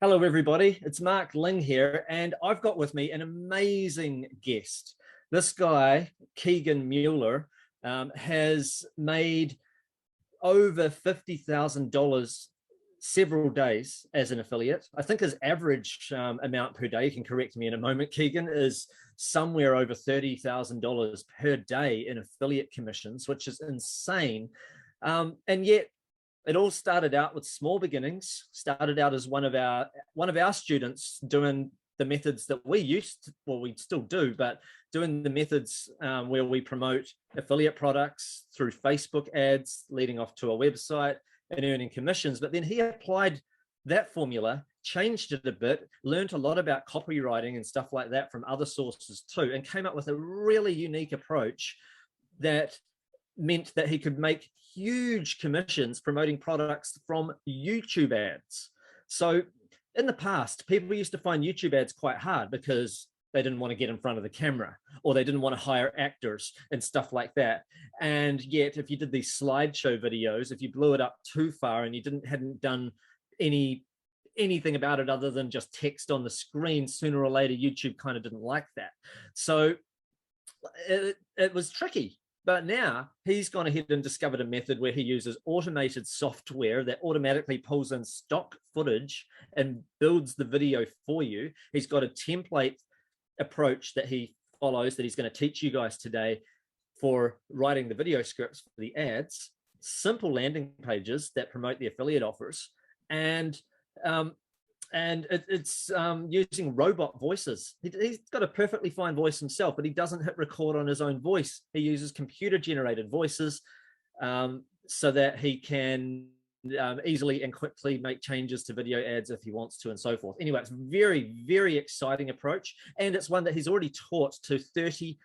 Hello, everybody. It's Mark Ling here, and I've got with me an amazing guest. This guy, Keegan Mueller, has made over $50,000 several days as an affiliate. I think his average amount per day, you can correct me in a moment, Keegan, is somewhere over $30,000 per day in affiliate commissions, which is insane. And yet it all started out with small beginnings. Started out as one of our students doing the methods that we used to, well, we still do, but doing the methods where we promote affiliate products through Facebook ads, leading off to a website and earning commissions. But then he applied that formula, changed it a bit, learned a lot about copywriting and stuff like that from other sources too, and came up with a really unique approach that meant that he could make huge commissions promoting products from YouTube ads. So in the past, people used to find YouTube ads quite hard because they didn't want to get in front of the camera, or they didn't want to hire actors and stuff like that. And yet, if you did these slideshow videos, if you blew it up too far and you hadn't done anything about it other than just text on the screen, sooner or later, YouTube kind of didn't like that. So it was tricky. But now he's gone ahead and discovered a method where he uses automated software that automatically pulls in stock footage and builds the video for you. He's got a template approach that he follows that he's going to teach you guys today for writing the video scripts for the ads, simple landing pages that promote the affiliate offers, and it's using robot voices. He's got a perfectly fine voice himself, but he doesn't hit record on his own voice. He uses computer-generated voices so that he can easily and quickly make changes to video ads if he wants to, and so forth. Anyway, it's a very, very exciting approach, and it's one that he's already taught to 30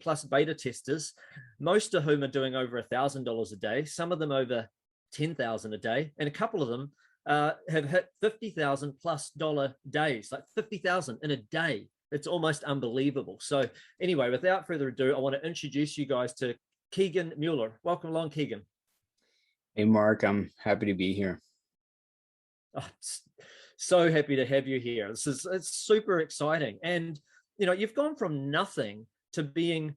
plus beta testers, most of whom are doing over $1,000 a day, some of them over $10,000 a day, and a couple of them have hit $50,000 plus days, like 50,000 in a day. It's almost unbelievable. So anyway, without further ado, I want to introduce you guys to Keegan Mueller. Welcome along, Keegan. Hey, Mark, I'm happy to be here. Oh, so happy to have you here. It's super exciting. And, you know, you've gone from nothing to being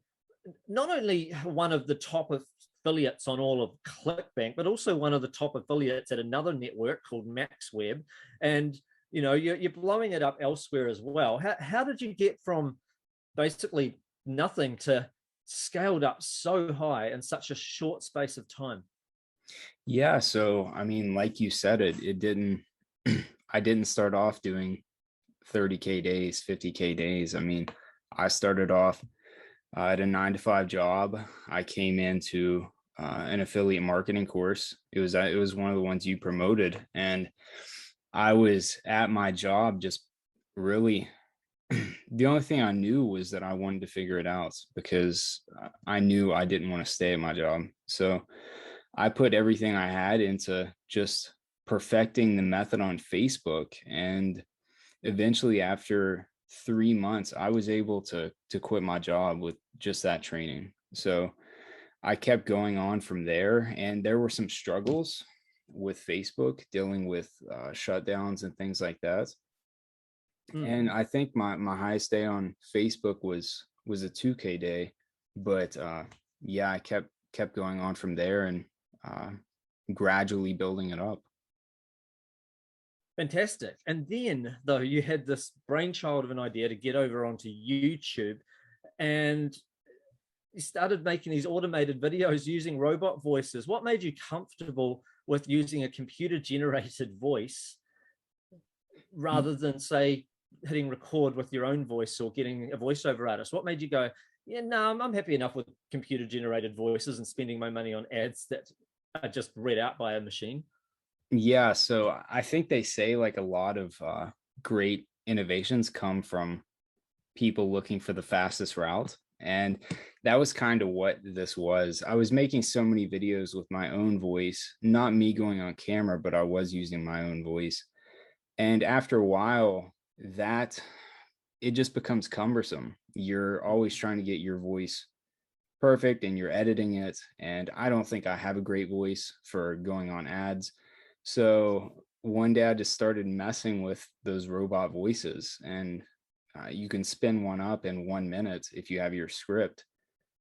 not only one of the top affiliates on all of ClickBank, but also one of the top affiliates at another network called MaxWeb. And, you know, you're blowing it up elsewhere as well. How did you get from basically nothing to scaled up so high in such a short space of time? Yeah, so I mean, like you said, it didn't I didn't start off doing 30K days, 50K days. I mean, I started off at a 9 to 5 job. I came into an affiliate marketing course. It was one of the ones you promoted, and I was at my job just really the only thing I knew was that I wanted to figure it out because I knew I didn't want to stay at my job. So I put everything I had into just perfecting the method on Facebook. And eventually, after 3 months, I was able to quit my job with just that training. So I kept going on from there, and there were some struggles with Facebook dealing with shutdowns and things like that. And I think my highest day on Facebook was a 2K day, but yeah, I kept going on from there and gradually building it up. Fantastic. And then, though, you had this brainchild of an idea to get over onto YouTube, and you started making these automated videos using robot voices. What made you comfortable with using a computer-generated voice rather than, say, hitting record with your own voice or getting a voiceover artist? What made you go, yeah, no, I'm happy enough with computer-generated voices and spending my money on ads that are just read out by a machine? Yeah, so I think they say like a lot of great innovations come from people looking for the fastest route. And that was kind of what this was. I was making so many videos with my own voice, not me going on camera, but I was using my own voice. And after a while, that it just becomes cumbersome. You're always trying to get your voice perfect and you're editing it. And I don't think I have a great voice for going on ads. So one day I just started messing with those robot voices, and you can spin one up in 1 minute if you have your script.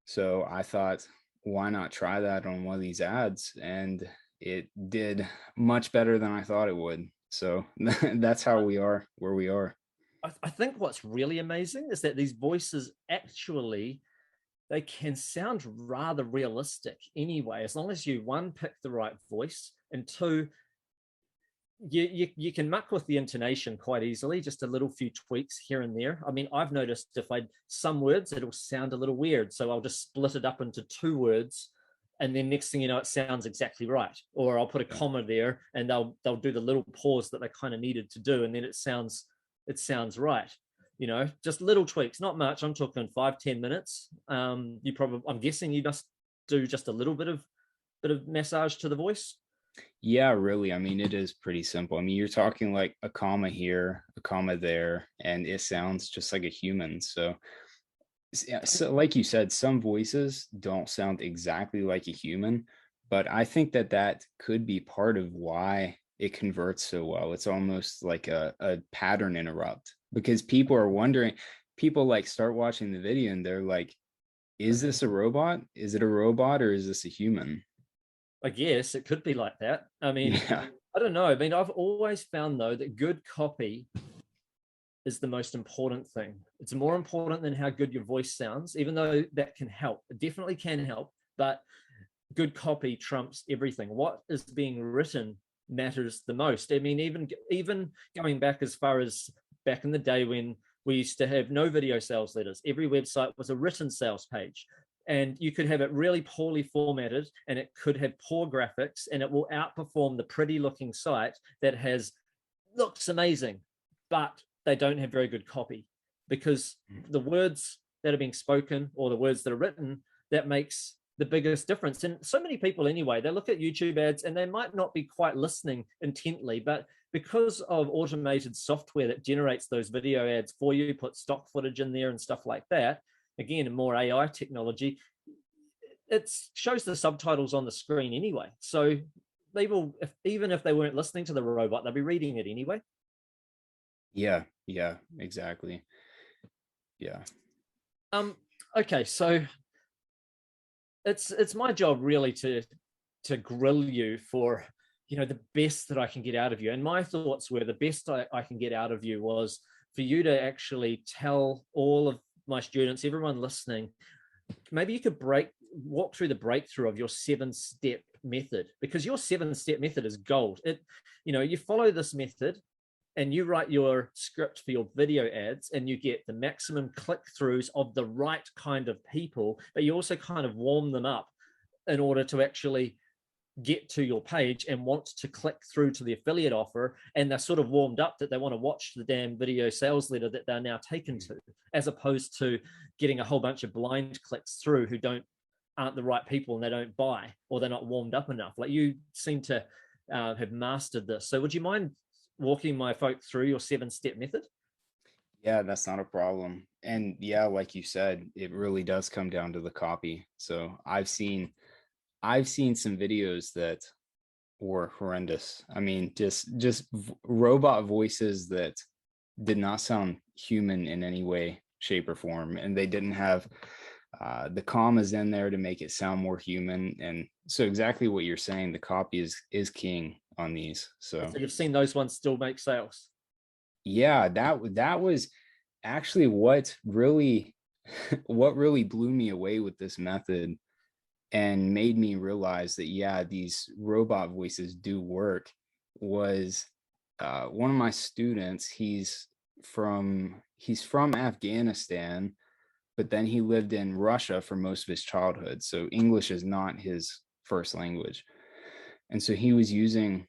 So I thought, why not try that on one of these ads? And it did much better than I thought it would. So that's how we are where we are. I think what's really amazing is that these voices actually, they can sound rather realistic anyway, as long as you, one, pick the right voice, and two, you can muck with the intonation quite easily, just a little few tweaks here and there. I mean, I've noticed if I, some words, it'll sound a little weird, so I'll just split it up into two words, and then next thing you know, it sounds exactly right. Or I'll put a comma there, and they'll do the little pause that they kind of needed to do, and then it sounds right. You know, just little tweaks, not much. I'm talking 5-10 minutes. You probably, I'm guessing you must do just a little bit of massage to the voice. Yeah, really. I mean, it is pretty simple. I mean, you're talking like a comma here, a comma there, and it sounds just like a human. So, so like you said, some voices don't sound exactly like a human, but I think that that could be part of why it converts so well. It's almost like a pattern interrupt, because people are wondering, people like start watching the video and they're like, is this a robot? Is it a robot or is this a human? I guess it could be like that. I mean, Yeah. I don't know. I mean, I've always found though that good copy is the most important thing. It's more important than how good your voice sounds, even though that can help. It definitely can help, but good copy trumps everything. What is being written matters the most. I mean, even going back as far as back in the day when we used to have no video sales letters. Every website was a written sales page. And you could have it really poorly formatted, and it could have poor graphics, and it will outperform the pretty looking site that looks amazing, but they don't have very good copy, because the words that are being spoken or the words that are written, that makes the biggest difference. And so many people anyway, they look at YouTube ads and they might not be quite listening intently, but because of automated software that generates those video ads for you, put stock footage in there and stuff like that, again, more AI technology, it shows the subtitles on the screen anyway. So people, even if they weren't listening to the robot, they'll be reading it anyway. Yeah, yeah, exactly. Yeah. Okay, so it's my job really to grill you for, you know, the best that I can get out of you. And my thoughts were the best I can get out of you was for you to actually tell all of my students, everyone listening, maybe you could walk through the breakthrough of your 7-step method, because your 7-step method is gold. You follow this method and you write your script for your video ads, and you get the maximum click-throughs of the right kind of people, but you also kind of warm them up in order to actually get to your page and want to click through to the affiliate offer, and they're sort of warmed up that they want to watch the damn video sales letter that they're now taken to, as opposed to getting a whole bunch of blind clicks through who aren't the right people and they don't buy, or they're not warmed up enough. Like, you seem to have mastered this. So would you mind walking my folk through your 7-step method? Yeah, that's not a problem. And yeah, like you said, it really does come down to the copy. So I've seen some videos that were horrendous. I mean, just robot voices that did not sound human in any way, shape, or form, and they didn't have the commas in there to make it sound more human. And so exactly what you're saying, the copy is king on these. So you've seen those ones still make sales? yeah, that was actually what really what really blew me away with this method and made me realize that yeah, these robot voices do work. Was one of my students, he's from Afghanistan, but then he lived in Russia for most of his childhood, so English is not his first language. And so he was using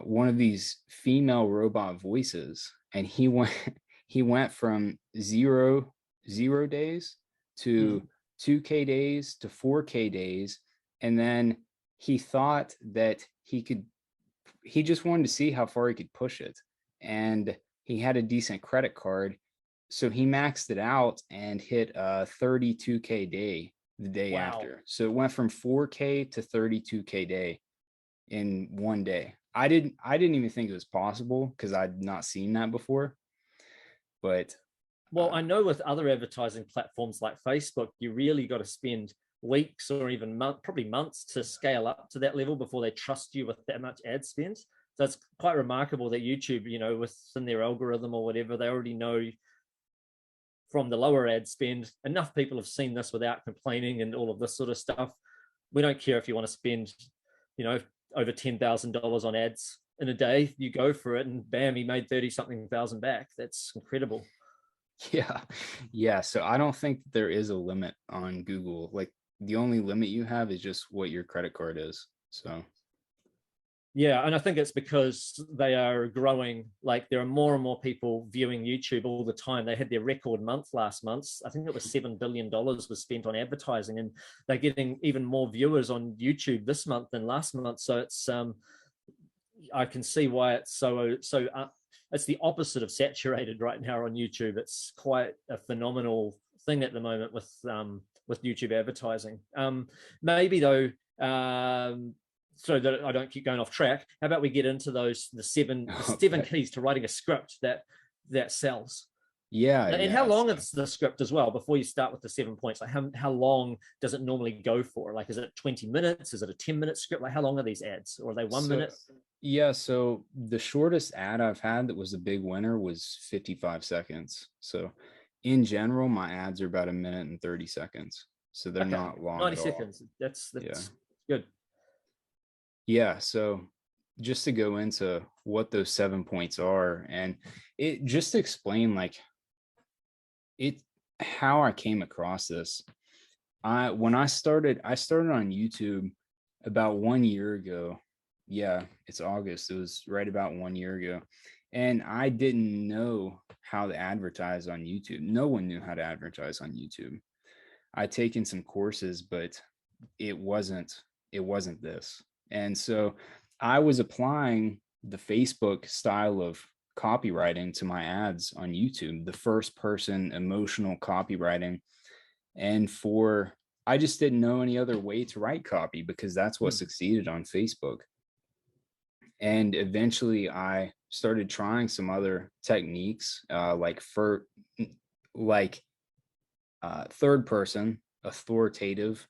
one of these female robot voices, and he went from zero days to 2K days to 4K days. And then he thought that he just wanted to see how far he could push it. And he had a decent credit card. So he maxed it out and hit a 32K day the day Wow. after. So it went from 4K to 32K day in one day. I didn't even think it was possible because I'd not seen that before. But Well, I know with other advertising platforms like Facebook, you really got to spend weeks or even probably months to scale up to that level before they trust you with that much ad spend. So it's quite remarkable that YouTube, within their algorithm or whatever, they already know from the lower ad spend, enough people have seen this without complaining and all of this sort of stuff. We don't care if you want to spend, over $10,000 on ads in a day, you go for it, and bam, he made 30 something thousand back. That's incredible. yeah, yeah. So I don't think there is a limit on Google. Like the only limit you have is just what your credit card is. So Yeah, and I think it's because they are growing. Like there are more and more people viewing YouTube all the time. They had their record month last month. I think it was $7 billion was spent on advertising, and they're getting even more viewers on YouTube this month than last month. So it's I can see why it's so it's the opposite of saturated right now on YouTube. It's quite a phenomenal thing at the moment with YouTube advertising. Maybe though. So that I don't keep going off track, how about we get into the seven okay. keys to writing a script that sells? Yeah, And yeah. how long is the script as well before you start with the 7 points? Like how long does it normally go for? Like, is it 20 minutes? Is it a 10-minute script? Like, how long are these ads? Or are they 1 minute? Yeah, so the shortest ad I've had that was a big winner was 55 seconds. So in general, my ads are about a minute and 30 seconds. So they're Okay, not long 90 at all. seconds. That's Yeah. good. Yeah, so just to go into what those 7 points are, and it just to explain like it how I came across this. I started on YouTube about 1 year ago. Yeah, it's August. It was right about 1 year ago. And I didn't know how to advertise on YouTube. No one knew how to advertise on YouTube. I'd taken some courses, but it wasn't this. And so I was applying the Facebook style of copywriting to my ads on YouTube, the first person emotional copywriting. And I just didn't know any other way to write copy because that's what succeeded on Facebook. And eventually I started trying some other techniques, like third person authoritative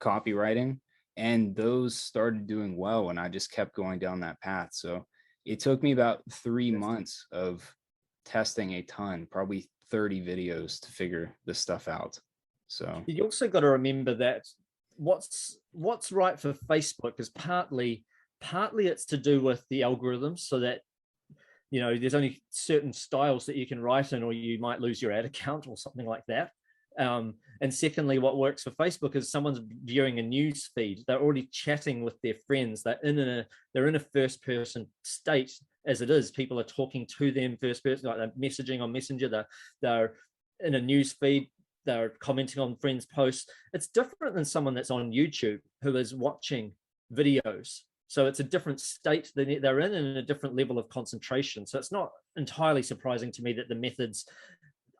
copywriting, and those started doing well, and I just kept going down that path. So it took me about 3 months of testing a ton, probably 30 videos to figure this stuff out. So You also got to remember that what's right for Facebook is partly it's to do with the algorithms, so that there's only certain styles that you can write in, or you might lose your ad account or something like that. And secondly, what works for Facebook is someone's viewing a news feed. They're already chatting with their friends. They're in a first person state as it is. People are talking to them first person, like they're messaging on Messenger. They're in a news feed. They're commenting on friends' posts. It's different than someone that's on YouTube who is watching videos. So it's a different state they're in and a different level of concentration. So it's not entirely surprising to me that the methods,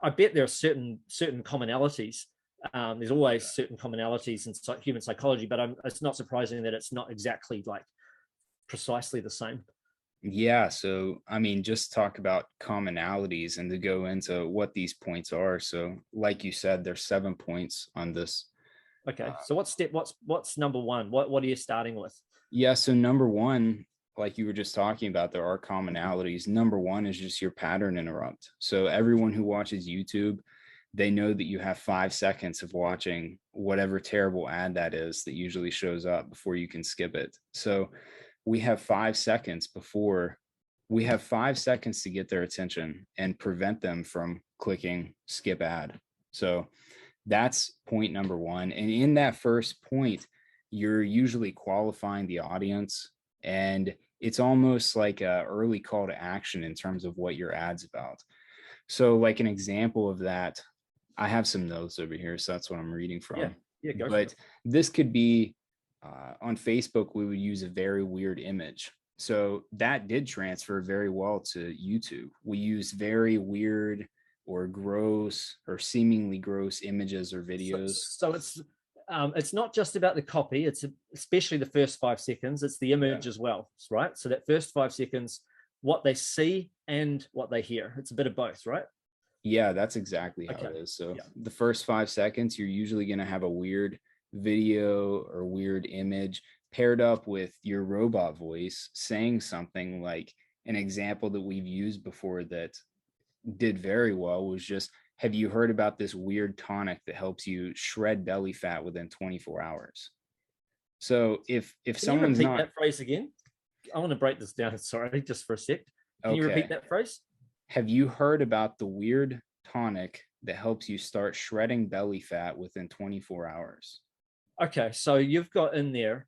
I bet there are certain commonalities. There's always certain commonalities in human psychology, but it's not surprising that it's not exactly like precisely the same. yeah, so I mean, just talk about commonalities and to go into what these points are. So like you said, there's 7 points on this. Okay, so what's number one? What are you starting with? Yeah, so number one, like you were just talking about, there are commonalities. Number one is just your pattern interrupt. So everyone who watches YouTube, they know that you have 5 seconds of watching whatever terrible ad that is that usually shows up before you can skip it. So we have 5 seconds to get their attention and prevent them from clicking skip ad. So that's point number one. And in that first point, you're usually qualifying the audience, and it's almost like a early call to action in terms of what your ad's about. So like an example of that, I have some notes over here, so that's what I'm reading from. Yeah, go But this could be on Facebook, we would use a very weird image. So that did transfer very well to YouTube. We use very weird or gross or seemingly gross images or videos. So it's it's not just about the copy. It's especially the first 5 seconds. It's the image as well, right? So that first 5 seconds, what they see and what they hear. It's a bit of both, right? Yeah, that's exactly how it is. So the first 5 seconds, you're usually going to have a weird video or weird image paired up with your robot voice saying something. Like an example that we've used before that did very well was just, have you heard about this weird tonic that helps you shred belly fat within 24 hours? So if Can someone's you repeat not, that phrase again? I want to break this down. Sorry, just for a sec. Can you okay, repeat that phrase? have you heard about the weird tonic that helps you start shredding belly fat within 24 hours? Okay, so you've got in there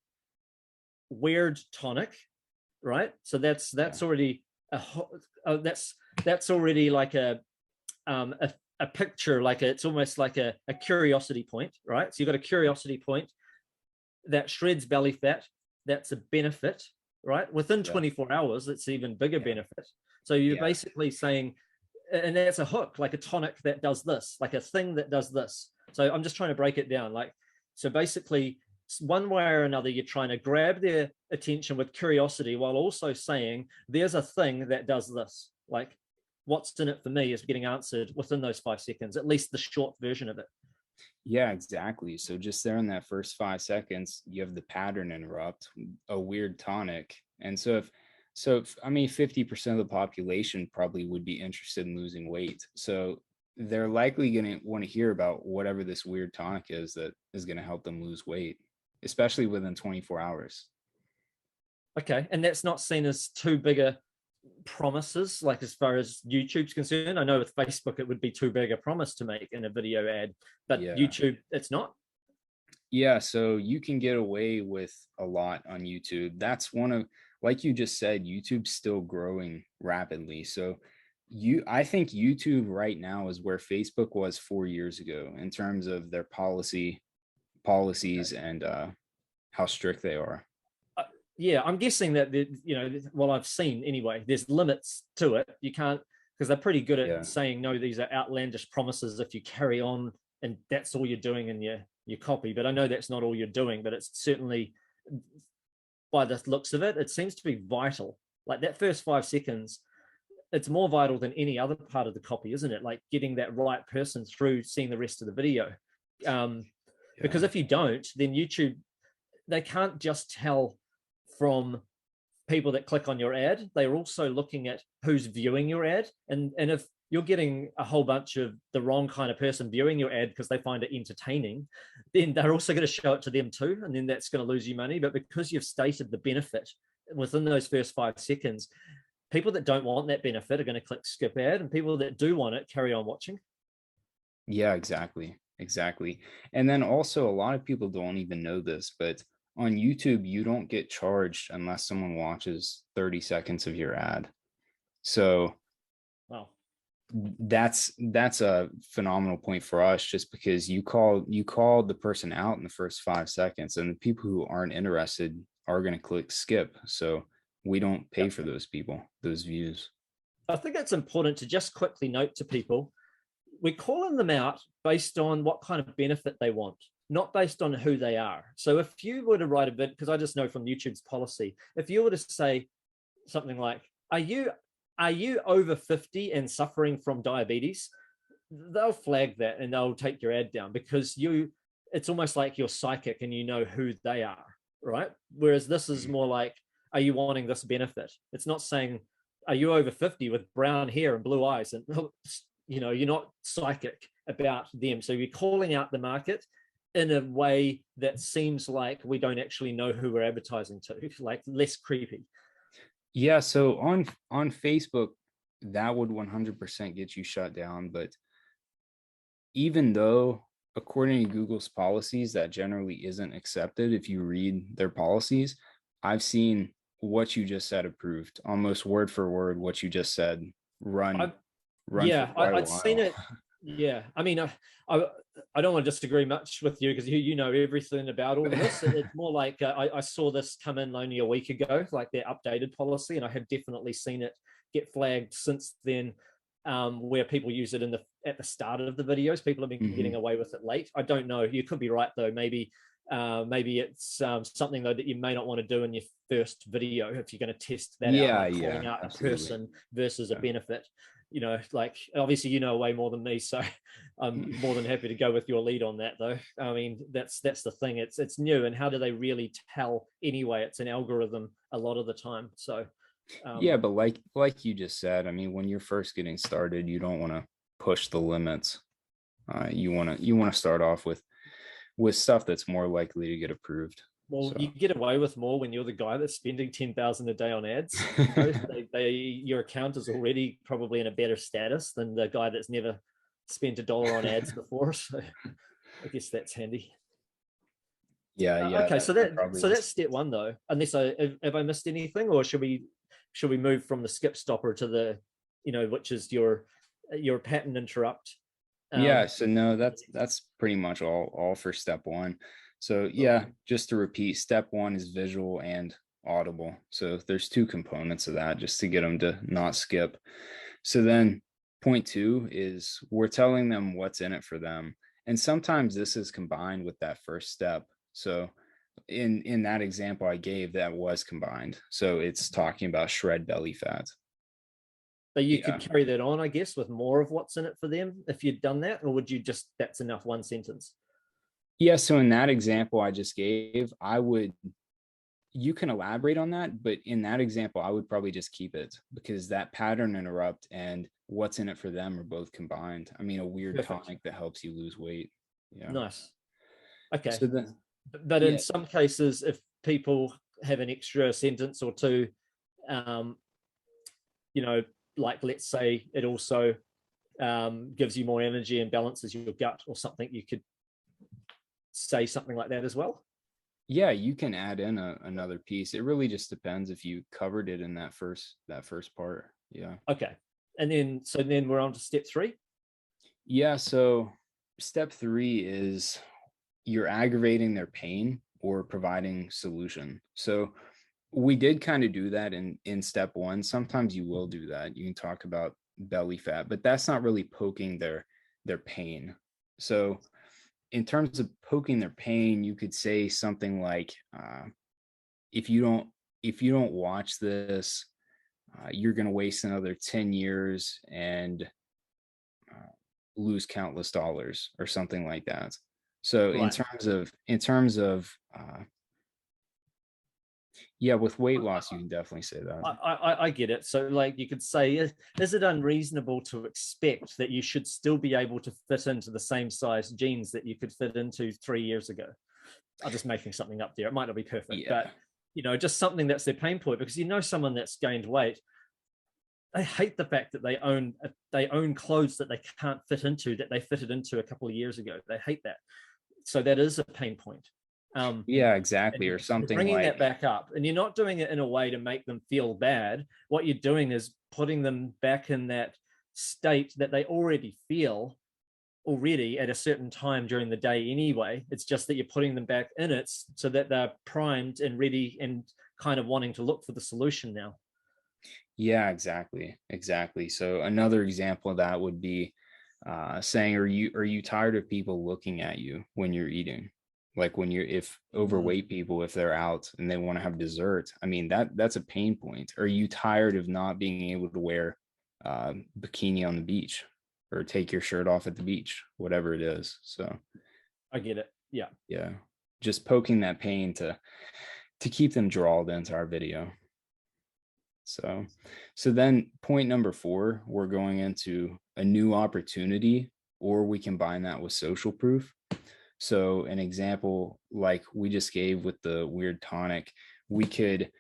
weird tonic, right? So that's already that's already like a picture, like it's almost like a curiosity point, right? So you've got a curiosity point that shreds belly fat. That's a benefit, right? Within 24 hours, it's even bigger benefit. So you're basically saying, and that's a hook, like a tonic that does this, like a thing that does this. So I'm just trying to break it down. Like, so basically, one way or another, you're trying to grab their attention with curiosity while also saying, there's a thing that does this. Like, what's in it for me is getting answered within those 5 seconds, at least the short version of it. Yeah, exactly. So just there in that first 5 seconds, you have the pattern interrupt, a weird tonic. And if I mean, 50% of the population probably would be interested in losing weight. So they're likely going to want to hear about whatever this weird tonic is that is going to help them lose weight, especially within 24 hours. Okay. And that's not seen as too big a promises, like as far as YouTube's concerned. I know with Facebook it would be too big a promise to make in a video ad, but YouTube, it's not. Yeah, so you can get away with a lot on YouTube. That's one of, like you just said, YouTube's still growing rapidly. So I think YouTube right now is where Facebook was 4 years ago in terms of their policies and how strict they are. Yeah, I'm guessing that well, I've seen anyway, there's limits to it. You can't, because they're pretty good at saying no, these are outlandish promises if you carry on and that's all you're doing in your copy. But I know that's not all you're doing, but it's certainly, by the looks of it, it seems to be vital. Like that first 5 seconds, it's more vital than any other part of the copy, isn't it? Like getting that right person through seeing the rest of the video. Because if you don't, then YouTube, they can't just tell from people that click on your ad. They're also looking at who's viewing your ad. And if you're getting a whole bunch of the wrong kind of person viewing your ad because they find it entertaining, then they're also going to show it to them too. And then that's going to lose you money. But because you've stated the benefit within those first 5 seconds, people that don't want that benefit are going to click skip ad, and people that do want it carry on watching. Yeah, exactly. And then also a lot of people don't even know this, but on YouTube, you don't get charged unless someone watches 30 seconds of your ad. So wow, that's a phenomenal point for us, just because you called the person out in the first 5 seconds, and the people who aren't interested are going to click skip. So we don't pay for those people, those views. I think that's important to just quickly note to people. We're calling them out based on what kind of benefit they want, not based on who they are. So if you were to write a bit, because I just know from YouTube's policy, if you were to say something like, are you over 50 and suffering from diabetes? They'll flag that and they'll take your ad down, because it's almost like you're psychic and you know who they are, right? Whereas this is more like, are you wanting this benefit? It's not saying, are you over 50 with brown hair and blue eyes? And you're not psychic about them. So you're calling out the market in a way that seems like we don't actually know who we're advertising to, like less creepy. Yeah, so on Facebook, that would 100% get you shut down. But even though, according to Google's policies, that generally isn't accepted, if you read their policies, I've seen what you just said approved, almost word for word what you just said. I'd seen it. Yeah, I mean, I don't want to disagree much with you, because you know everything about all of this. It's more like I saw this come in only a week ago, like their updated policy, and I have definitely seen it get flagged since then. where people use it at the start of the videos. People have been getting away with it late. I don't know. You could be right though. Maybe it's something though that you may not want to do in your first video if you're going to test that out, like calling out absolutely. A person versus a benefit. You know, like obviously you know way more than me, so I'm more than happy to go with your lead on that though. I mean, that's the thing. It's new, and how do they really tell anyway? It's an algorithm a lot of the time. So yeah, but like you just said, I mean, when you're first getting started, you don't want to push the limits. You want to start off with stuff that's more likely to get approved. Well, so you get away with more when you're the guy that's spending 10,000 a day on ads. You know, your account is already probably in a better status than the guy that's never spent $1 on ads before. So I guess that's handy. Yeah. Okay, so that's step one though. Unless have I missed anything, or should we move from the skip stopper to the, you know, which is your pattern interrupt? Yeah. So no, that's pretty much all for step one. So yeah, just to repeat, step one is visual and audible. So there's two components of that just to get them to not skip. So then point two is we're telling them what's in it for them. And sometimes this is combined with that first step. So in that example I gave, that was combined. So it's talking about shred belly fat. But you could carry that on, I guess, with more of what's in it for them if you'd done that, or would you just, that's enough one sentence? Yeah, so in that example I just gave, you can elaborate on that, but in that example, I would probably just keep it because that pattern interrupt and what's in it for them are both combined. I mean, a weird tonic that helps you lose weight. Yeah. Nice. Okay. So then, but in some cases, if people have an extra sentence or two, you know, like let's say it also gives you more energy and balances your gut or something, you could say something like that as well. Yeah, you can add in another piece. It really just depends if you covered it in that first part. Yeah. Okay. And then we're on to step three. Yeah. So step three is you're aggravating their pain or providing solution. So we did kind of do that in step one. Sometimes you will do that. You can talk about belly fat, but that's not really poking their pain. So in terms of poking their pain, you could say something like, if you don't watch this, you're going to waste another 10 years and lose countless dollars or something like that. So right. in terms of yeah, with weight loss, you can definitely say that. I get it. So like you could say, is it unreasonable to expect that you should still be able to fit into the same size jeans that you could fit into 3 years ago? I'm just making something up there. It might not be perfect, but you know, just something that's their pain point, because you know someone that's gained weight, they hate the fact that they own clothes that they can't fit into, that they fitted into a couple of years ago. They hate that. So that is a pain point. Yeah, exactly. Or something bringing like that back up, and you're not doing it in a way to make them feel bad. What you're doing is putting them back in that state that they already feel at a certain time during the day anyway. It's just that you're putting them back in it so that they're primed and ready and kind of wanting to look for the solution now. Yeah, exactly. So another example of that would be saying, are you tired of people looking at you when you're eating? Like if overweight people, if they're out and they want to have dessert, I mean, that's a pain point. Are you tired of not being able to wear bikini on the beach or take your shirt off at the beach, whatever it is? So I get it. Yeah. Just poking that pain to keep them drawn into our video. So then point number 4, we're going into a new opportunity, or we combine that with social proof. So an example like we just gave with the weird tonic, we could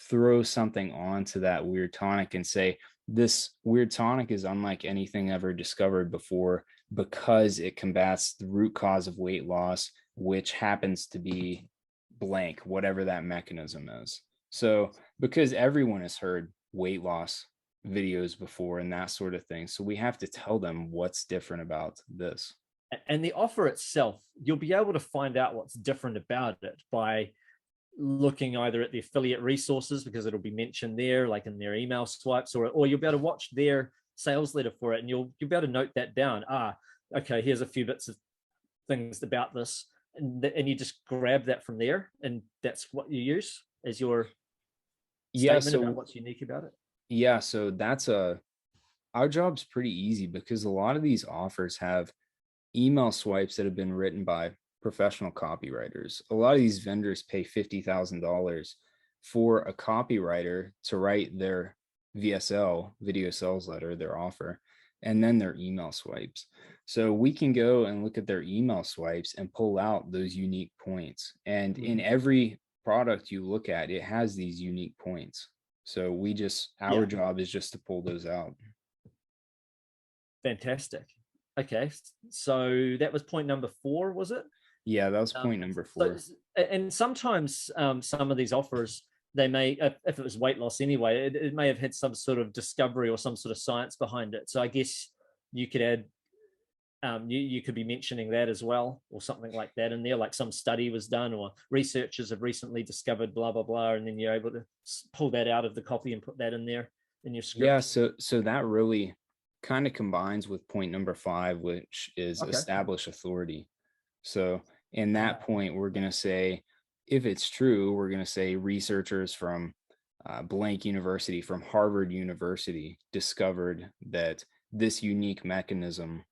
throw something onto that weird tonic and say, this weird tonic is unlike anything ever discovered before because it combats the root cause of weight loss, which happens to be blank, whatever that mechanism is. So because everyone has heard weight loss videos before and that sort of thing, so we have to tell them what's different about this. And the offer itself, you'll be able to find out what's different about it by looking either at the affiliate resources, because it'll be mentioned there, like in their email swipes, or you'll be able to watch their sales letter for it, and you'll be able to note that down. Okay, here's a few bits of things about this, and you just grab that from there, and that's what you use as your statement about what's unique about it. Yeah, so our job's pretty easy because a lot of these offers have email swipes that have been written by professional copywriters. A lot of these vendors pay $50,000 for a copywriter to write their VSL, video sales letter, their offer, and then their email swipes. So we can go and look at their email swipes and pull out those unique points. And in every product you look at, it has these unique points. So our job is just to pull those out. Fantastic. Okay, so that was point number 4, was it? Yeah, that was point number 4. And sometimes some of these offers, they may, if it was weight loss anyway, it may have had some sort of discovery or some sort of science behind it. So I guess you could add, you could be mentioning that as well, or something like that in there, like some study was done or researchers have recently discovered blah, blah, blah, and then you're able to pull that out of the copy and put that in there in your script. Yeah, so that really kind of combines with point number 5, which is establish authority. So in that point, we're going to say, if it's true, we're going to say researchers from blank university, from Harvard University, discovered that this unique mechanism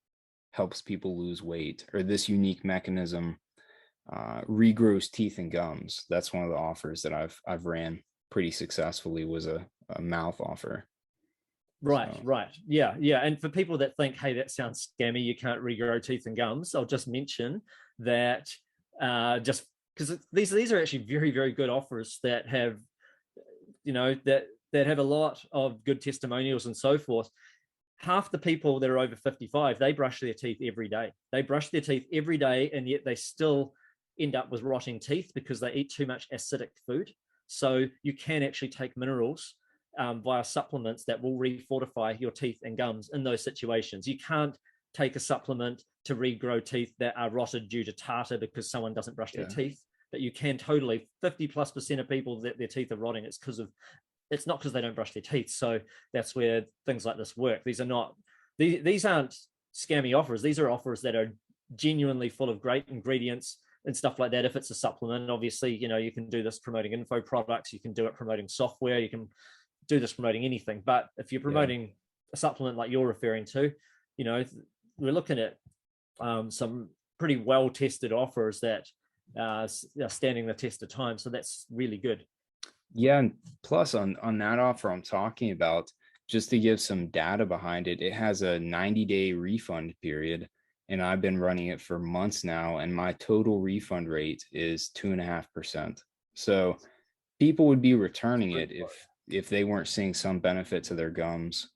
helps people lose weight, or this unique mechanism regrows teeth and gums. That's one of the offers that I've ran pretty successfully, was a mouth offer. Right. Yeah. And for people that think, hey, that sounds scammy, you can't regrow teeth and gums, I'll just mention that just because these are actually very, very good offers that have, that have a lot of good testimonials and so forth. Half the people that are over 55, they brush their teeth every day. They brush their teeth every day, and yet they still end up with rotting teeth because they eat too much acidic food. So you can actually take minerals via supplements that will refortify your teeth and gums in those situations. You can't take a supplement to regrow teeth that are rotted due to tartar because someone doesn't brush their teeth, but you can totally, 50+% of people that their teeth are rotting, it's not because they don't brush their teeth. So that's where things like this work. These aren't scammy offers. These are offers that are genuinely full of great ingredients and stuff like that. If it's a supplement, obviously, you can do this promoting info products, you can do it promoting software, you can do this promoting anything. But if you're promoting a supplement like you're referring to, we're looking at some pretty well-tested offers that are standing the test of time. So that's really good. Yeah, and plus on that offer I'm talking about, just to give some data behind it, it has a 90-day refund period, and I've been running it for months now, and my total refund rate is 2.5%. So people would be returning it if they weren't seeing some benefit to their gums.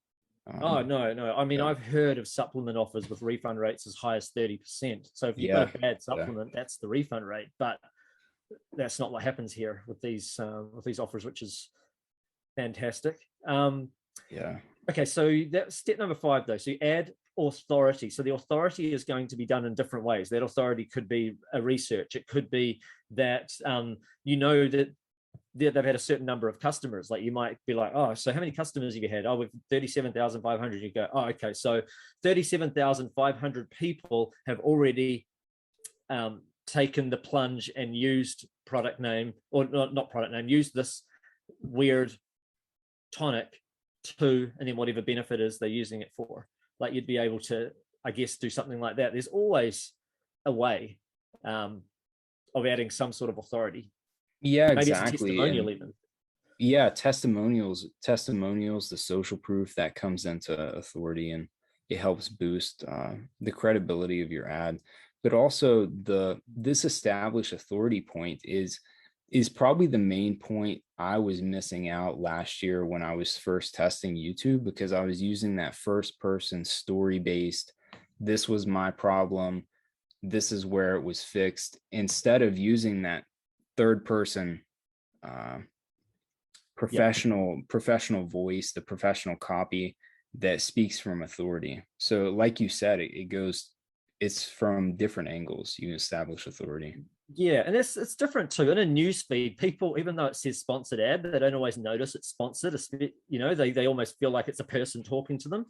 No. I mean, I've heard of supplement offers with refund rates as high as 30%. So if you've got a bad supplement, that's the refund rate. But that's not what happens here with these offers, which is fantastic. Okay, so that's step number 5, though. So you add authority. So the authority is going to be done in different ways. That authority could be a research. It could be that that they've had a certain number of customers. Like you might be like, oh, so how many customers have you had? Oh, with 37,500. You go, oh, okay, so 37,500 people have already taken the plunge and used product name, or not product name, used this weird tonic to, and then whatever benefit is they're using it for. Like you'd be able to, I guess, do something like that. There's always a way of adding some sort of authority. Yeah, maybe exactly. It's a testimonial even. Yeah, testimonials, the social proof that comes into authority, and it helps boost the credibility of your ad. But also this established authority point is probably the main point I was missing out last year when I was first testing YouTube, because I was using that first person story based, this was my problem, this is where it was fixed, instead of using that third person professional voice, the professional copy that speaks from authority. So like you said, it's from different angles you establish authority. Yeah, and it's different too. In a news feed, people, even though it says sponsored ad, they don't always notice it's sponsored. You know, they almost feel like it's a person talking to them.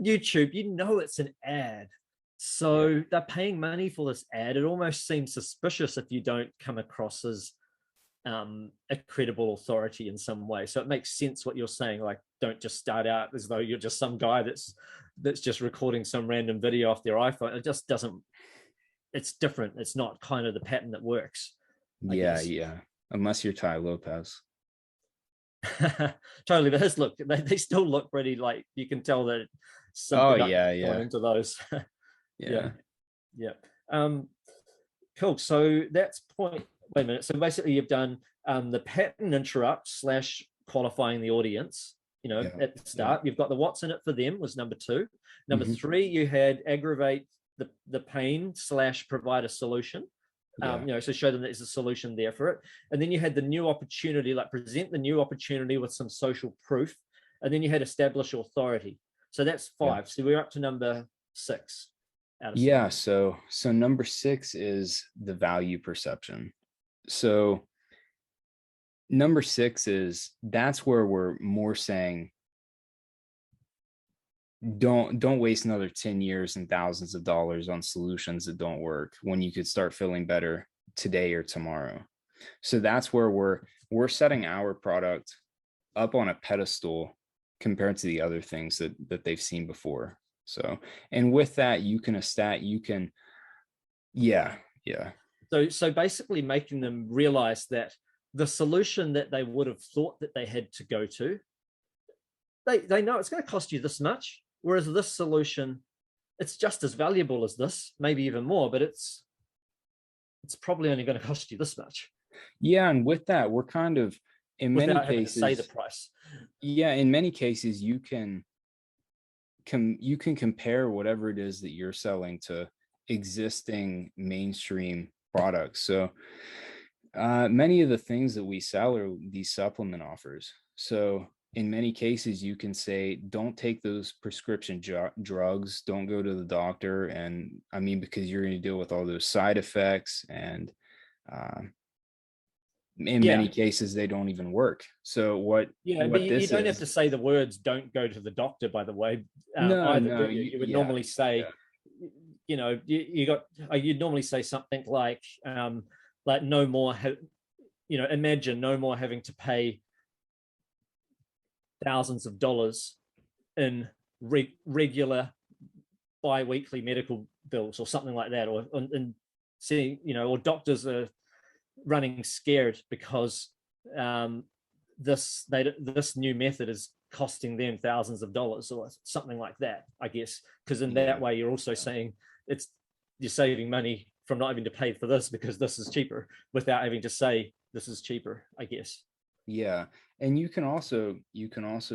YouTube, you know, it's an ad. Yeah. So they're paying money for this ad. It almost seems suspicious if you don't come across as a credible authority in some way. So it makes sense what you're saying. Like, don't just start out as though you're just some guy that's just recording some random video off their iPhone. It just doesn't. It's different. It's not kind of the pattern that works, I Yeah, guess. yeah. Unless you're Ty Lopez. Totally. But his look, they still look pretty, like you can tell that some Oh production yeah, gone yeah. into those. Yeah, Yeah. yeah. Cool. So that's point. Wait a minute. So basically, you've done the pattern interrupt slash qualifying the audience. You know, Yeah. at the Yeah. start, you've got the what's in it for them was number two. Number Hmm. three, you had aggravate the pain slash provide a solution. Yeah. You know, so show them there's a solution there for it. And then you had the new opportunity, like present the new opportunity with some social proof. And then you had establish authority. So that's Yeah. five. So we're up to number six out of seven. Yeah. So number 6 is the value perception. So number 6 is that's where we're more saying don't waste another 10 years and thousands of dollars on solutions that don't work when you could start feeling better today or tomorrow. So that's where we're setting our product up on a pedestal compared to the other things that they've seen before. So, and with that, you can, yeah, yeah, So basically making them realize that the solution that they would have thought that they had to go to, they know it's going to cost you this much. Whereas this solution, it's just as valuable as this, maybe even more, but it's probably only going to cost you this much yeah. And with that, we're kind of, in many without having to say the cases, price. yeah, in many cases, you can compare whatever it is that you're selling to existing mainstream products. So many of the things that we sell are these supplement offers. So in many cases, you can say, don't take those prescription drugs, don't go to the doctor. And I mean, because you're going to deal with all those side effects. And uh, in Yeah, many cases, they don't even work. So yeah, but what you this don't have is, to say the words "don't go to the doctor." By the way, no, either do no, you? You would yeah, normally yeah, say, you know, you got you'd normally say something like no more. You know, imagine no more having to pay thousands of dollars in regular bi-weekly medical bills or something like that, or and seeing, you know, or doctors are running scared because um, this new method is costing them thousands of dollars or something like that, I guess, because in yeah, that way you're also saying it's you're saving money from not having to pay for this because this is cheaper without having to say this is cheaper, I guess. yeah. And you can also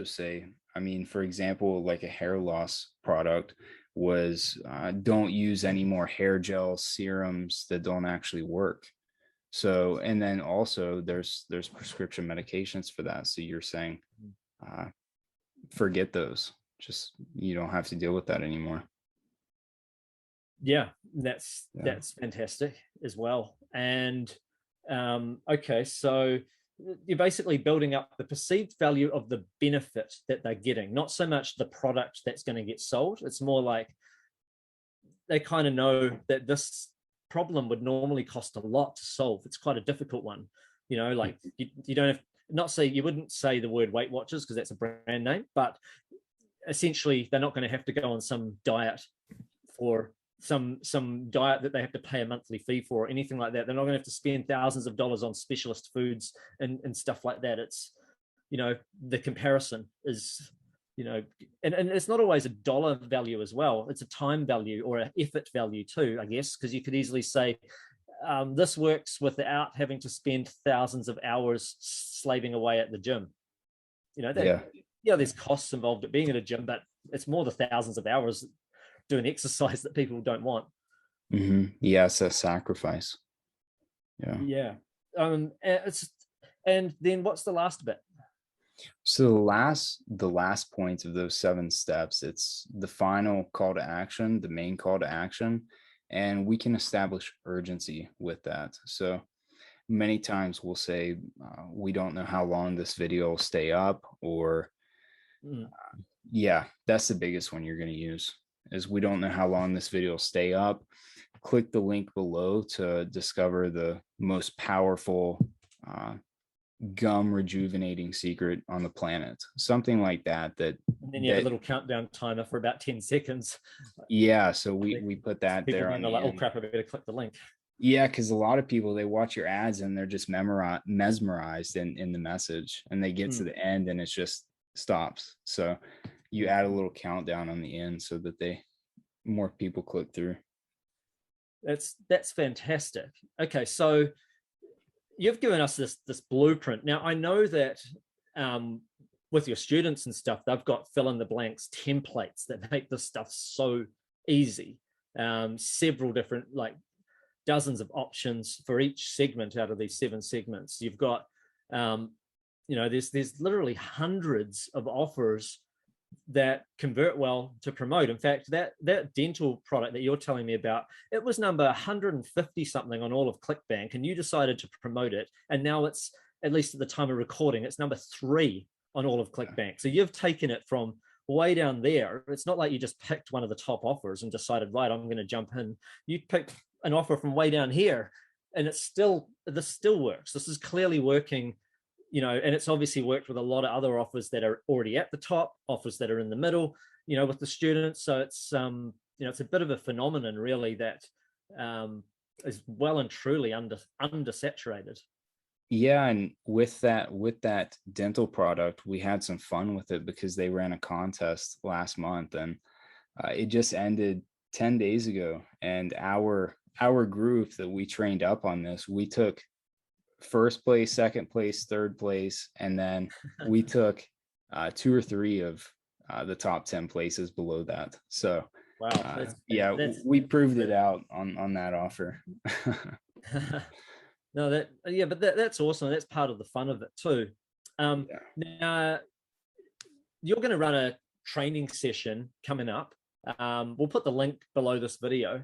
say, I mean, for example, like a hair loss product was don't use any more hair gel serums that don't actually work. So, and then also there's prescription medications for that. So you're saying uh, forget those. Just you don't have to deal with that anymore. Yeah, Yeah. that's fantastic as well. And okay, so you're basically building up the perceived value of the benefit that they're getting, not so much the product that's going to get sold. It's more like they kind of know that this problem would normally cost a lot to solve. It's quite a difficult one. You know, like you don't have, not say, you wouldn't say the word Weight Watchers because that's a brand name, but essentially they're not going to have to go on some diet for some diet that they have to pay a monthly fee for or anything like that. They're not going to have to spend thousands of dollars on specialist foods and stuff like that. It's, you know, the comparison is, you know, and it's not always a dollar value as well. It's a time value or an effort value too, I guess, because you could easily say this works without having to spend thousands of hours slaving away at the gym. You know, that, Yeah. yeah, there's costs involved at being at a gym, but it's more the thousands of hours doing exercise that people don't want. Yeah, it's a sacrifice. Yeah. Yeah. It's, and then what's the last bit? So the last point of those 7 steps, it's the final call to action, the main call to action. and we can establish urgency with that. So many times we'll say, we don't know how long this video will stay up, or yeah, that's the biggest one you're going to use, is we don't know how long this video will stay up. Click the link below to discover the most powerful gum rejuvenating secret on the planet, something like that. And then you have a little countdown timer for about 10 seconds. Yeah, so we put that people there on the like, oh crap, I better click the link. Yeah, because a lot of people, they watch your ads and they're just mesmerized in the message, and they get to the end and it just stops. So you add a little countdown on the end so that more people click through. That's fantastic. Okay, so you've given us this blueprint. Now I know that with your students and stuff, they've got fill in the blanks templates that make this stuff so easy. Several different, like dozens of options for each segment out of these 7 segments. You've got, there's literally hundreds of offers that convert well to promote. In fact, that dental product that you're telling me about, it was number 150 something on all of ClickBank, and you decided to promote it. And now it's, at least at the time of recording, it's number 3 on all of ClickBank. So you've taken it from way down there. It's not like you just picked one of the top offers and decided, right, I'm going to jump in. You picked an offer from way down here, and this still works. This is clearly working, and it's obviously worked with a lot of other offers that are already at the top, offers that are in the middle, with the students. So it's it's a bit of a phenomenon really that is well and truly undersaturated. Yeah, and with that dental product, we had some fun with it because they ran a contest last month, and it just ended 10 days ago. And our group that we trained up on this, we took first place, second place, third place, and then we took 2 or 3 of the top 10 places below that. So wow, we proved it out on that offer. No, but that's awesome. That's part of the fun of it too. Now you're going to run a training session coming up. We'll put the link below this video,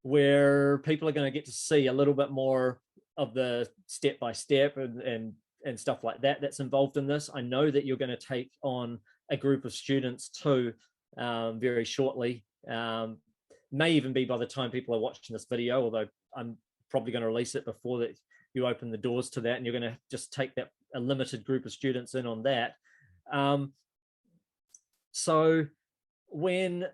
where people are going to get to see a little bit more of the step-by-step and stuff like that that's involved in this. I know that you're going to take on a group of students too, very shortly. May even be by the time people are watching this video, although I'm probably going to release it before that you open the doors to that, and you're going to just take a limited group of students in on that. So when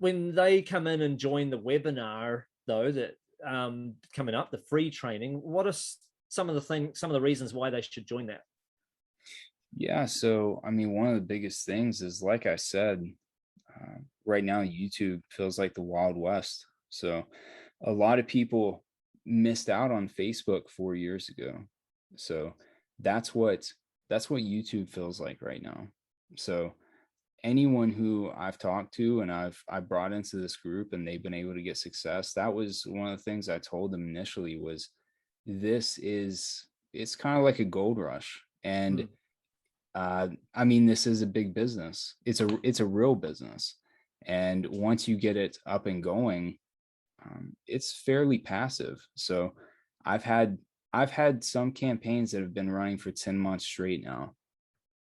they come in and join the webinar, though, that coming up, the free training, what are some of the reasons why they should join that? Yeah, so I mean, one of the biggest things is, like I said, right now YouTube feels like the Wild West. So a lot of people missed out on Facebook 4 years ago. So that's what YouTube feels like right now. So anyone who I've talked to and I brought into this group and they've been able to get success, that was one of the things I told them initially was, it's kind of like a gold rush. And I mean, this is a big business. It's a real business. And once you get it up and going, it's fairly passive. So I've had some campaigns that have been running for 10 months straight now,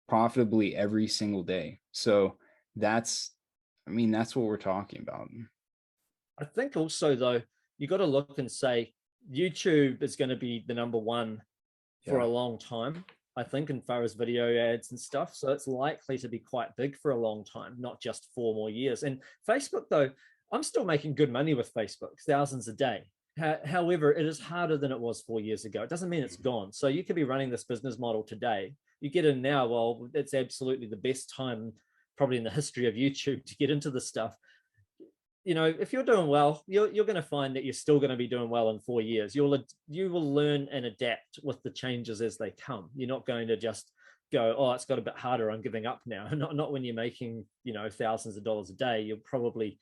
profitably every single day. So that's what we're talking about. I think also, though, you got to look and say YouTube is going to be the number one for a long time, I think, in far as video ads and stuff. So it's likely to be quite big for a long time, not just 4 more years. And Facebook, though, I'm still making good money with Facebook, thousands a day. However, it is harder than it was 4 years ago. It doesn't mean it's gone. So you could be running this business model today. You get in now, well, it's absolutely the best time probably in the history of YouTube to get into this stuff. If you're doing well, you're going to find that you're still going to be doing well in 4 years. You will learn and adapt with the changes as they come. You're not going to just go, oh, it's got a bit harder, I'm giving up now. Not when you're making, thousands of dollars a day. You'll probably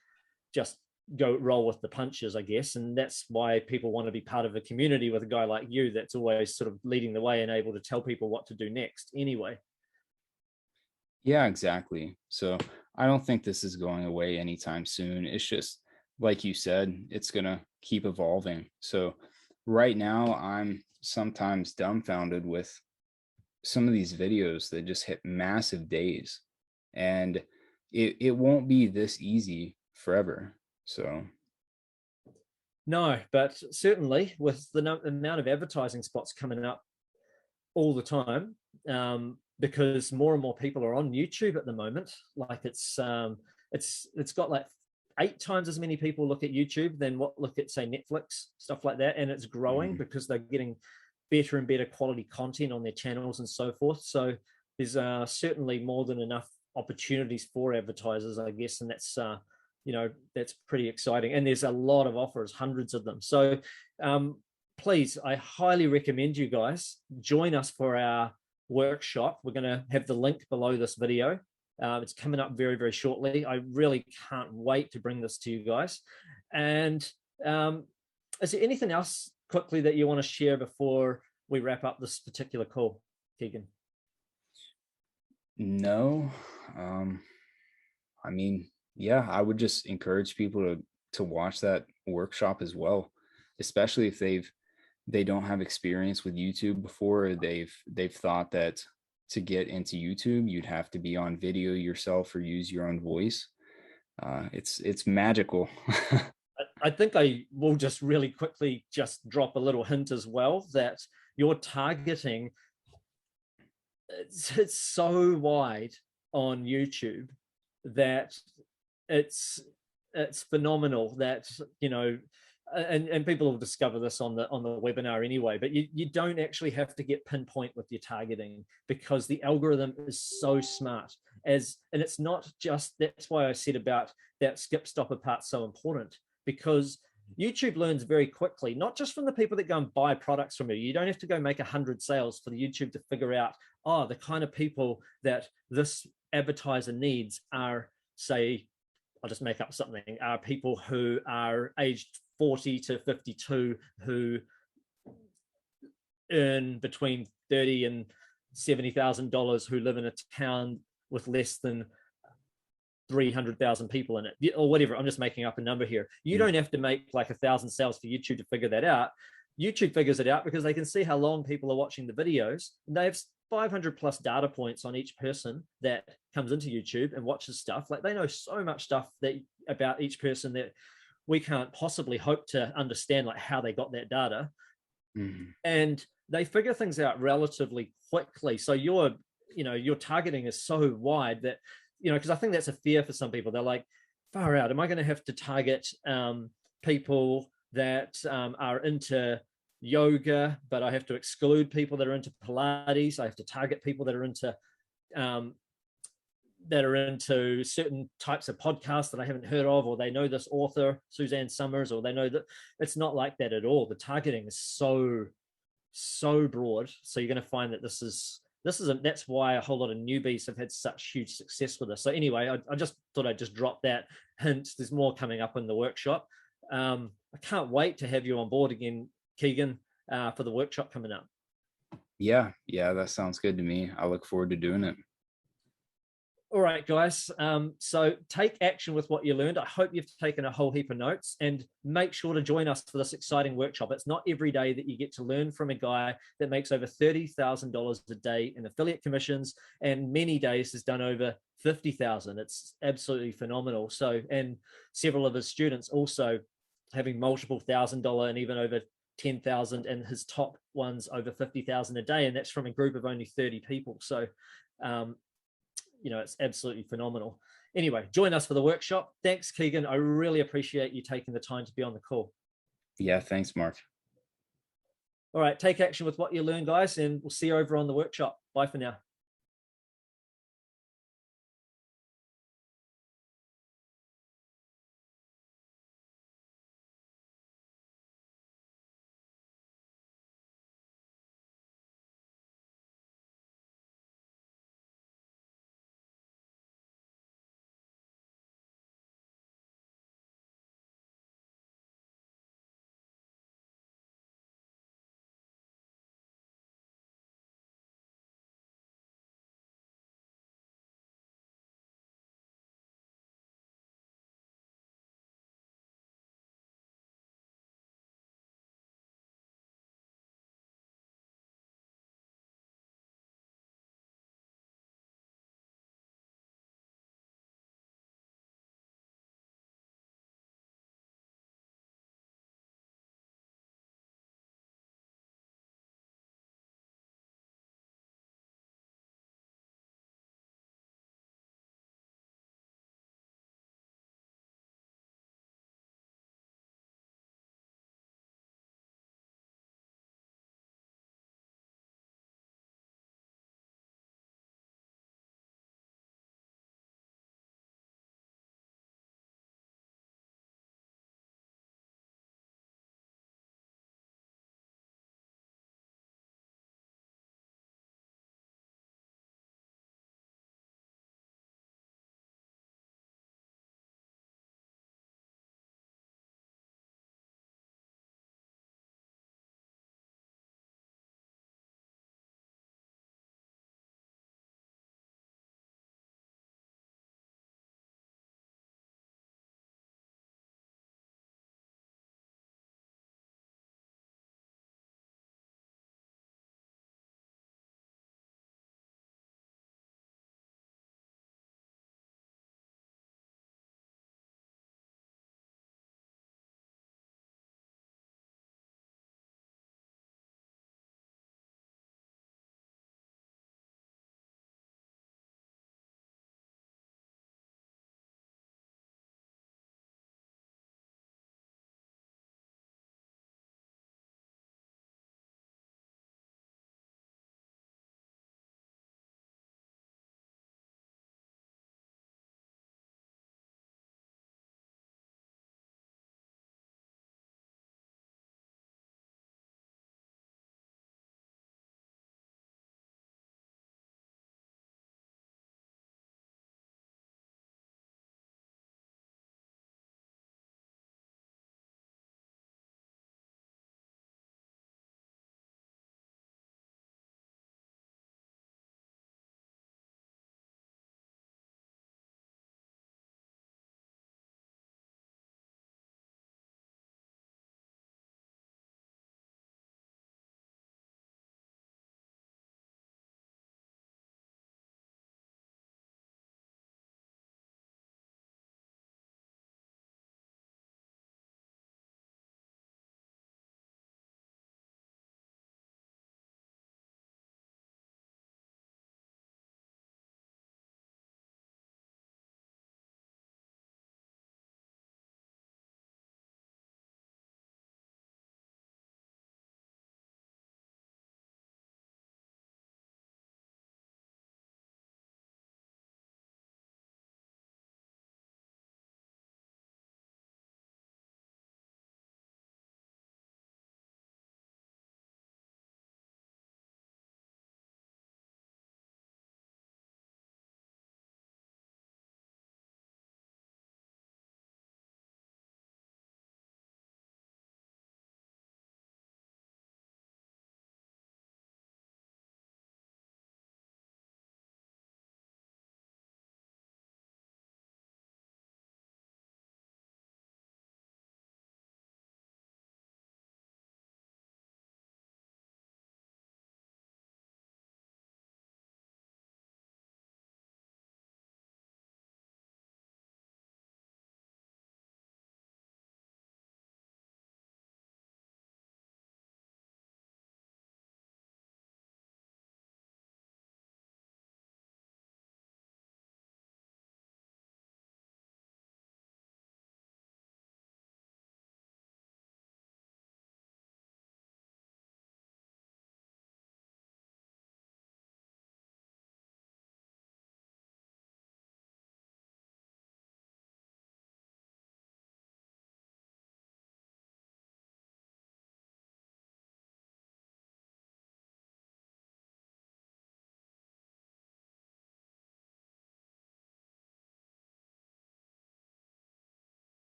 just go roll with the punches, I guess. And that's why people want to be part of a community with a guy like you that's always sort of leading the way and able to tell people what to do next anyway. Yeah, exactly. So I don't think this is going away anytime soon. It's just like you said, it's gonna keep evolving. So right now I'm sometimes dumbfounded with some of these videos that just hit massive days, and it won't be this easy forever. So No, but certainly with the amount of advertising spots coming up all the time, because more and more people are on YouTube at the moment. Like it's got like 8 times as many people look at YouTube than what look at, say, Netflix, stuff like that, and it's growing because they're getting better and better quality content on their channels and so forth. So there's certainly more than enough opportunities for advertisers, I guess, and that's that's pretty exciting. And there's a lot of offers, hundreds of them. So please, I highly recommend you guys join us for our workshop. We're going to have the link below this video. It's coming up very, very shortly. I really can't wait to bring this to you guys. And is there anything else quickly that you want to share before we wrap up this particular call, Keegan? No. I mean, yeah, I would just encourage people to watch that workshop as well, especially if they don't have experience with YouTube before. They've thought that to get into YouTube, you'd have to be on video yourself or use your own voice. It's magical. I think I will just really quickly just drop a little hint as well that your targeting, it's so wide on YouTube that it's phenomenal that, and people will discover this on the webinar anyway, but you don't actually have to get pinpoint with your targeting because the algorithm is so smart. And it's not just, that's why I said about that skip stopper part so important, because YouTube learns very quickly, not just from the people that go and buy products from you. You don't have to go make 100 sales for the YouTube to figure out, the kind of people that this advertiser needs are, say, I'll just make up something, are people who are aged 40 to 52 who earn between $30,000 and $70,000, who live in a town with less than 300,000 people in it, or whatever. I'm just making up a number here. You don't have to make like 1,000 sales for YouTube to figure that out. YouTube figures it out because they can see how long people are watching the videos, and they have 500 plus data points on each person that comes into YouTube and watches stuff. Like, they know so much stuff that about each person that we can't possibly hope to understand, like how they got that data. And they figure things out relatively quickly. So your targeting is so wide that, because I think that's a fear for some people. They're like, far out, am I going to have to target people that are into yoga, but I have to exclude people that are into Pilates? I have to target people that are into certain types of podcasts that I haven't heard of, or they know this author, Suzanne Summers, or they know that. It's not like that at all. The targeting is so broad. So you're going to find that that's why a whole lot of newbies have had such huge success with this. So anyway, I just thought I'd just drop that hint. There's more coming up in the workshop. I can't wait to have you on board again, Keegan, for the workshop coming up. Yeah, that sounds good to me. I look forward to doing it. All right, guys. So take action with what you learned. I hope you've taken a whole heap of notes, and make sure to join us for this exciting workshop. It's not every day that you get to learn from a guy that makes over $30,000 a day in affiliate commissions, and many days has done over 50,000. It's absolutely phenomenal. So, and several of his students also having multiple $1,000 and even over 10,000, and his top ones over 50,000 a day. And that's from a group of only 30 people. So, it's absolutely phenomenal. Anyway, join us for the workshop. Thanks, Keegan. I really appreciate you taking the time to be on the call. Yeah, thanks, Mark. All right, take action with what you learn, guys, and we'll see you over on the workshop. Bye for now.